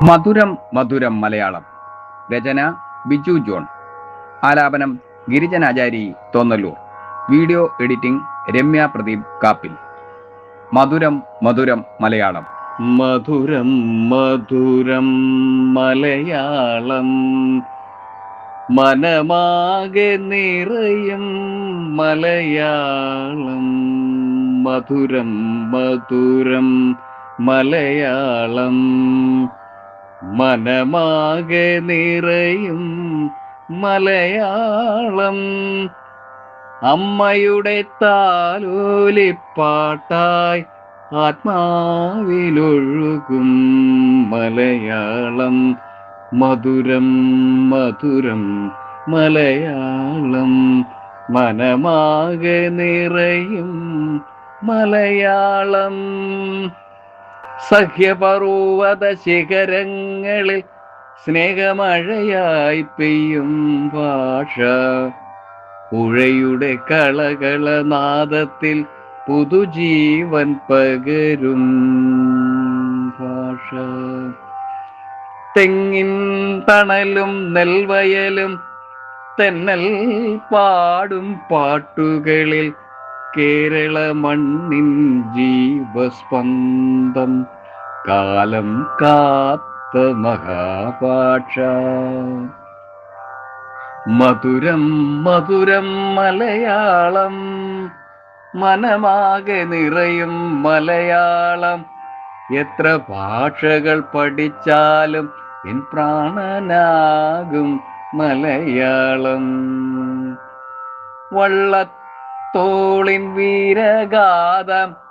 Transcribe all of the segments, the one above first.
മധുരം മധുരം മലയാളം. രചന ബിജു ജോൺ. ആലാപനം ഗിരിജനാചാരി തോന്നല്ലൂർ. Video editing Ramya Pradeep Kappil. മധുരം മധുരം മലയാളം. മധുരം മധുരം മലയാളം, മനമാകെ നിറയും മലയാളം. മധുരം മധുരം മലയാളം, മനമാകെ നിറയും മലയാളം. അമ്മയുടെ താലോലിപ്പാട്ടായി ആത്മാവിലൊഴുകും മലയാളം. മധുരം മധുരം മലയാളം, മനമാകെ നിറയും മലയാളം. സഖ്യപർവ്വത ശിഖരങ്ങളിൽ സ്നേഹമഴയായി പെയ്യും ഭാഷ, പുഴയുടെ കളകളനാദത്തിൽ പുതുജീവൻ പകരും ഭാഷ. തെങ്ങിൻ തണലും നെൽവയലും തെന്നൽ പാടും പാട്ടുകളിൽ കേരള മണ്ണിൻ ജീവസ്പന്ദം, കാലം കാത്ത മഹാഭാഷ. മധുരം മധുരം മലയാളം, മനമാകെ നിറയും മലയാളം. എത്ര ഭാഷകൾ പഠിച്ചാലും എൻ പ്രാണനാകും മലയാളം. വള്ളത്തോളിൻ വീരഗാഥം,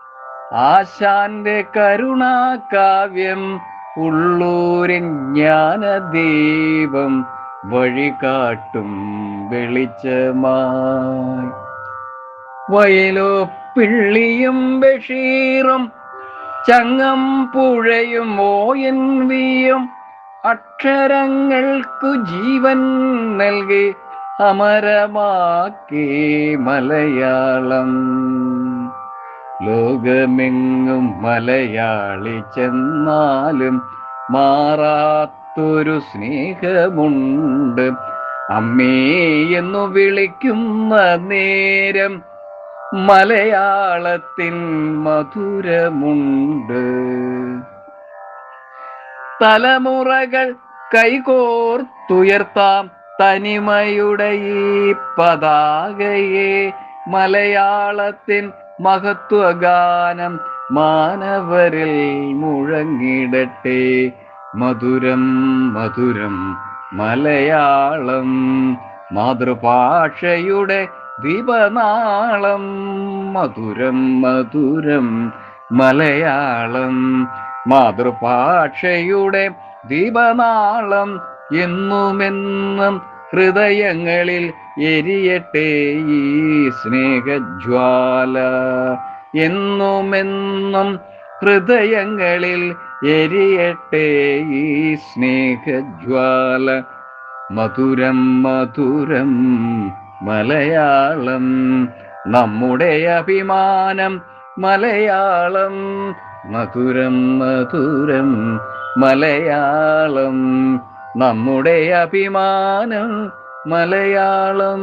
ആശാന്റെ കരുണാകാവ്യം, ഉള്ളൂരിൻ ജ്ഞാനദീപം വഴികാട്ടും വെളിച്ചമായി. വയലോ പിള്ളിയും ബഷീറും ചങ്ങം പുഴയും ഓയൻ വിയും അക്ഷരങ്ങൾക്കു ജീവൻ നൽകി അമരമാക്കി മലയാളം. ലോകമെങ്ങും മലയാളി ചെന്നാലും മാറാത്തൊരു സ്നേഹമുണ്ട്. അമ്മേ എന്നു വിളിക്കുന്ന നേരം മലയാളത്തിൻ മധുരമുണ്ട്. തലമുറകൾ കൈകോർത്തുയർത്താം തനിമയുടെ ഈ പതാകയെ. മലയാളത്തിൻ മഹത്വഗാനം മാനവരിൽ മുഴങ്ങിടട്ടെ. മധുരം മധുരം മലയാളം, മാതൃഭാഷയുടെ ദീപനാളം. മധുരം മധുരം മലയാളം, മാതൃഭാഷയുടെ ദീപനാളം. എന്നുമെന്നും ഹൃദയങ്ങളിൽ എരിയട്ടെ ഈ സ്നേഹജ്വാല. എന്നുമെന്നും ഹൃദയങ്ങളിൽ എരിയട്ടെ ഈ സ്നേഹജ്വാല. മധുരം മധുരം മലയാളം, നമ്മുടെ അഭിമാനം മലയാളം. മധുരം മധുരം മലയാളം, നമ്മുടെ അഭിമാനം മലയാളം.